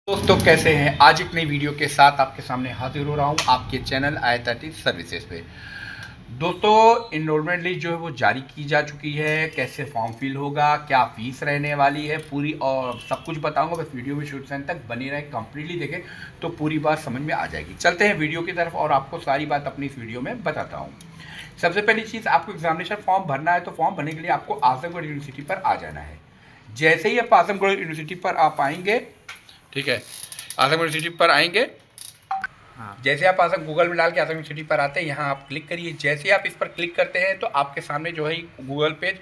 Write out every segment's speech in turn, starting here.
दोस्तों कैसे हैं। आज एक नई वीडियो के साथ आपके सामने हाजिर हो रहा हूं आपके चैनल IIT सर्विसेज पे। दोस्तों इनरोलमेंट लिस्ट जो है वो जारी की जा चुकी है। कैसे फॉर्म फिल होगा, क्या फीस रहने वाली है, पूरी और सब कुछ बताऊंगा। बस वीडियो में शुरू से अंत तक बनी रहे, कंप्लीटली देखें तो पूरी बात समझ में आ जाएगी। चलते हैं वीडियो की तरफ और आपको सारी बात अपनी इस वीडियो में बताता हूँ। सबसे पहली चीज़, आपको एग्जामिनेशन फॉर्म भरना है तो फॉर्म भरने के लिए आपको आजमगढ़ यूनिवर्सिटी पर आ जाना है। जैसे ही आप आजमगढ़ यूनिवर्सिटी पर आप आएंगे, ठीक है, आसाम यूनिवर्सिटी पर आएंगे। जैसे आप आसाम गूगल में डाल के आसाम यूनिवर्सिटी पर आते हैं, यहाँ आप क्लिक करिए। जैसे ही आप इस पर क्लिक करते हैं तो आपके सामने जो है गूगल पेज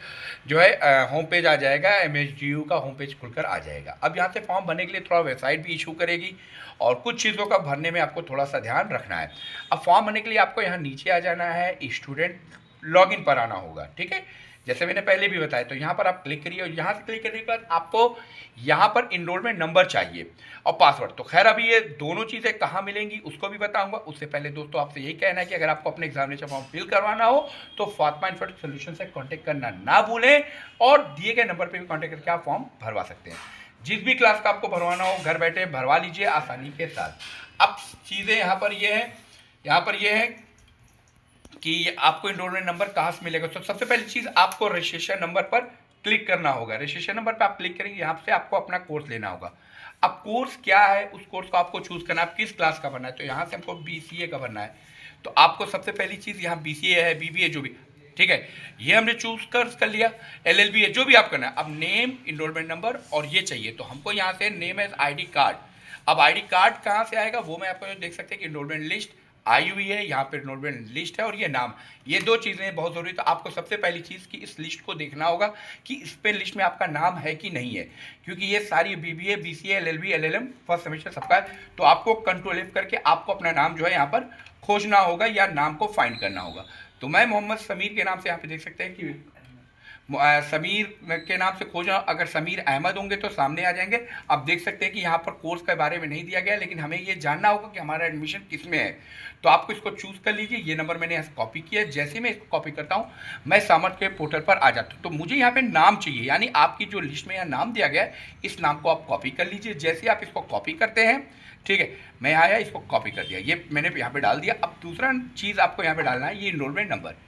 जो है होम पेज आ जाएगा। MSDU का होम पेज खुलकर आ जाएगा। अब यहाँ से फॉर्म भरने के लिए थोड़ा वेबसाइट भी इशू करेगी और कुछ चीज़ों का भरने में आपको थोड़ा सा ध्यान रखना है। अब फॉर्म भरने के लिए आपको यहाँ नीचे आ जाना है, स्टूडेंट लॉगिन पर आना होगा। ठीक है, जैसे मैंने पहले भी बताया, तो यहाँ पर आप क्लिक करिए और यहाँ से क्लिक करने के बाद आपको यहाँ पर इनरोलमेंट नंबर चाहिए और पासवर्ड। तो खैर अभी ये दोनों चीज़ें कहाँ मिलेंगी उसको भी बताऊंगा। उससे पहले दोस्तों आपसे यही कहना है कि अगर आपको अपने एग्जामिनेशन फॉर्म फिल करवाना हो तो फातिमा इन्फोटेक सोल्यूशन से कॉन्टैक्ट करना ना भूलें और दिए गए नंबर पर भी कॉन्टैक्ट करके आप फॉर्म भरवा सकते हैं। जिस भी क्लास का आपको भरवाना हो घर बैठे भरवा लीजिए आसानी के साथ। अब चीज़ें यहाँ पर ये है कि आपको इनरोलमेंट नंबर कहाँ से मिलेगा। तो सबसे पहली चीज़, आपको रजिस्ट्रेशन नंबर पर क्लिक करना होगा। रजिस्ट्रेशन नंबर पर आप क्लिक करेंगे, यहाँ से आपको अपना कोर्स लेना होगा। अब कोर्स क्या है, उस कोर्स को आपको चूज़ करना है, आप किस क्लास का भरना है। तो यहाँ से हमको BCA का भरना है। तो आपको सबसे पहली चीज़ यहाँ BCA है, BBA जो भी, ठीक है, ये हमने चूज कर लिया। LLB है, जो भी आप करना है। अब नेम, इनरोलमेंट नंबर और ये चाहिए, तो हमको यहाँ से नेम एज ID कार्ड। अब ID कार्ड कहाँ से आएगा वो मैं आपको देख सकते हैं कि इनरोलमेंट लिस्ट आई हुई है, यहाँ पर इनरोलमेंट लिस्ट है और ये नाम, ये दो चीज़ें बहुत ज़रूरी। तो आपको सबसे पहली चीज़ कि इस लिस्ट को देखना होगा कि इस पे लिस्ट में आपका नाम है कि नहीं है, क्योंकि ये सारी BBA, BCA, LLB, LLM first semester सबका है। तो आपको कंट्रोल F करके आपको अपना नाम जो है यहाँ पर खोजना होगा या नाम को फाइंड करना होगा। तो मैं मोहम्मद समीर के नाम से यहाँ पे देख सकते हैं कि समीर के नाम से खोजना। अगर समीर अहमद होंगे तो सामने आ जाएंगे। आप देख सकते हैं कि यहाँ पर कोर्स के बारे में नहीं दिया गया, लेकिन हमें ये जानना होगा कि हमारा एडमिशन किस में है। तो आपको इसको चूज़ कर लीजिए। ये नंबर मैंने यहाँ कॉपी किया है। जैसे मैं इसको कॉपी करता हूँ मैं सामर्थ के पोर्टल पर आ जाता हूँ। तो मुझे यहाँ पे नाम चाहिए, यानी आपकी जो लिस्ट में यहाँ नाम दिया गया है इस नाम को आप कॉपी कर लीजिए। जैसे आप इसको कॉपी करते हैं, ठीक है, मैं आया इसको कॉपी कर दिया, ये मैंने यहाँ पे डाल दिया। अब दूसरा चीज़ आपको यहाँ पे डालना है ये इनरोलमेंट नंबर।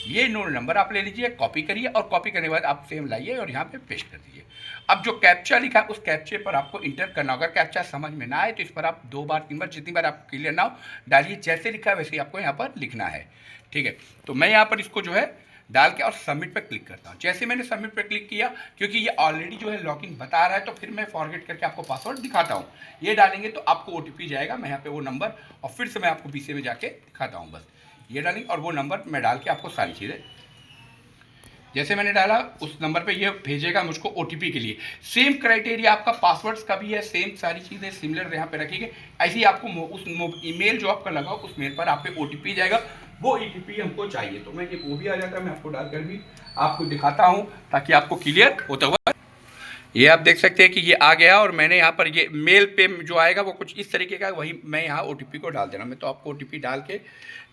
ये इनरोल नंबर आप ले लीजिए, कॉपी करिए और कॉपी करने के बाद आप सेम लाइए और यहाँ पे पेस्ट कर दीजिए। अब जो कैप्चा लिखा है उस कैप्चे पर आपको इंटर करना होगा। कैप्चा समझ में ना आए तो इस पर आप 2 बार 3 बार जितनी बार आपको क्लियर ना हो डालिए। जैसे लिखा है वैसे ही आपको यहाँ पर लिखना है, ठीक है। तो मैं यहाँ पर इसको जो है डाल के और सबमिट पर क्लिक करता हूँ। जैसे मैंने सबमिट पर क्लिक किया, क्योंकि ये ऑलरेडी जो है लॉगिन बता रहा है, तो फिर मैं फॉरगेट करके आपको पासवर्ड दिखाता हूँ। ये डालेंगे तो आपको OTP जाएगा। मैं यहाँ पे वो नंबर और फिर से मैं आपको BCA में जाके दिखाता हूँ। बस ये डालेंगे और वो नंबर मैं डाल के आपको सारी चीज़ें, जैसे मैंने डाला उस नंबर पे ये भेजेगा मुझको OTP के लिए। सेम क्राइटेरिया आपका पासवर्ड्स का भी है, सेम सारी चीज़ें सिमिलर यहाँ पे रखिए। ऐसे ही आपको उस ईमेल जो आपका लगा उस मेल पर आप पे OTP जाएगा। वो OTP हमको चाहिए, तो मैं ये वो भी आ जाता है। मैं आपको डालकर भी आपको दिखाता हूँ ताकि आपको क्लियर होता हुआ। ये आप देख सकते हैं कि ये आ गया और मैंने यहाँ पर ये मेल पे जो आएगा वो कुछ इस तरीके का, वही मैं यहाँ OTP को डाल देना। मैं तो आपको OTP डाल के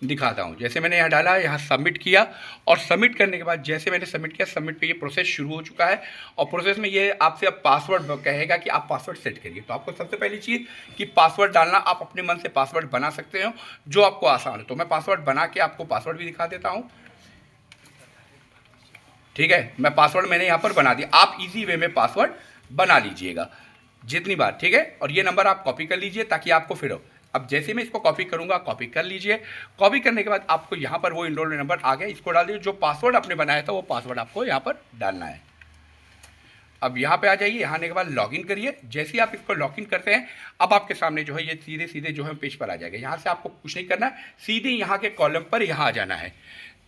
दिखाता हूँ। जैसे मैंने यहाँ डाला, यहाँ सबमिट किया और सबमिट करने के बाद जैसे मैंने सबमिट किया, सबमिट पे ये प्रोसेस शुरू हो चुका है और प्रोसेस में ये आपसे अब पासवर्ड कहेगा कि आप पासवर्ड सेट करिए। तो आपको सबसे पहली चीज़ कि पासवर्ड डालना, आप अपने मन से पासवर्ड बना सकते हो जो आपको आसान हो। तो मैं पासवर्ड बना के आपको पासवर्ड भी दिखा देता हूँ, ठीक है। मैं पासवर्ड मैंने यहाँ पर बना दिया, आप इजी वे में पासवर्ड बना लीजिएगा जितनी बार, ठीक है। और ये नंबर आप कॉपी कर लीजिए ताकि आपको फिर हो। अब जैसे मैं इसको कॉपी करूँगा, कॉपी कर लीजिए। कॉपी करने के बाद आपको यहाँ पर वो इनरोलमेंट नंबर आ गया, इसको डाल दीजिए। जो पासवर्ड आपने बनाया था वो पासवर्ड आपको यहाँ पर डालना है। अब यहाँ पे आ जाइए, यहाँ आने के बाद लॉगिन करिए। जैसे ही आप इसको लॉगिन करते हैं अब आपके सामने जो है ये सीधे सीधे जो है पेज पर आ जाएगा। यहाँ से आपको कुछ नहीं करना है, सीधे यहाँ के कॉलम पर यहाँ आ जाना है।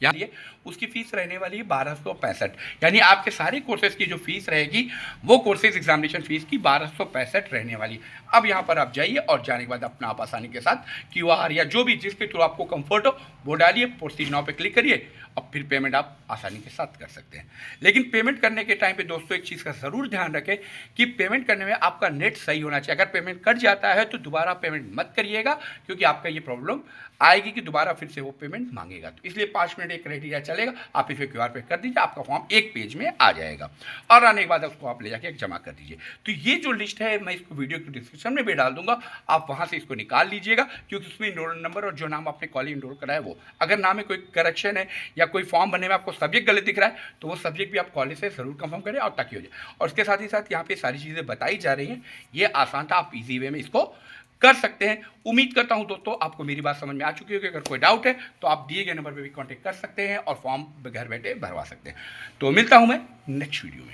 यहाँ उसकी फीस रहने वाली है 1265, यानी आपके सारे कोर्सेज की जो फीस रहेगी वो कोर्सेज एग्जामिनेशन फीस की 1265 रहने वाली। अब यहाँ पर आप जाइए और जाने के बाद अपना आप आसानी के साथ QR या जो भी जिसके थ्रू आपको कंफर्ट हो वो डालिए, प्रोसीड नाउ पे क्लिक करिए और फिर पेमेंट आप आसानी के साथ कर सकते हैं। लेकिन पेमेंट करने के टाइम पे दोस्तों एक चीज़ का ज़रूर ध्यान रखें कि पेमेंट करने में आपका नेट सही होना चाहिए। अगर पेमेंट कट जाता है तो दोबारा पेमेंट मत करिएगा, क्योंकि आपका ये प्रॉब्लम आएगी कि दोबारा फिर से वो पेमेंट मांगेगा। तो इसलिए 5 मिनट डॉक्यूमेंट एक क्राइटेरिया चलेगा, आप इसे QR पे कर दीजिए, आपका फॉर्म एक पेज में आ जाएगा और आने के बाद उसको आप ले जाके जमा कर दीजिए। तो ये जो लिस्ट है मैं इसको वीडियो की डिस्क्रिप्शन में भी डाल दूंगा, आप वहाँ से इसको निकाल लीजिएगा, क्योंकि उसमें इनरोल नंबर और जो नाम आपने कॉलेज इनरोल कराया वो, अगर नाम में कोई करेक्शन है या कोई फॉर्म बनने में आपको सब्जेक्ट गलत दिख रहा है तो वो सब्जेक्ट भी आप कॉलेज से ज़रूर कंफर्म करें और ताकि हो जाए। और उसके साथ ही साथ यहाँ पे सारी चीज़ें बताई जा रही हैं, ये आसान था, आप इजी वे में इसको कर सकते हैं। उम्मीद करता हूं दोस्तों आपको मेरी बात समझ में आ चुकी होगी। अगर कोई डाउट है तो आप दिए गए नंबर पर भी कांटेक्ट कर सकते हैं और फॉर्म घर बैठे भरवा सकते हैं। तो मिलता हूं मैं नेक्स्ट वीडियो में।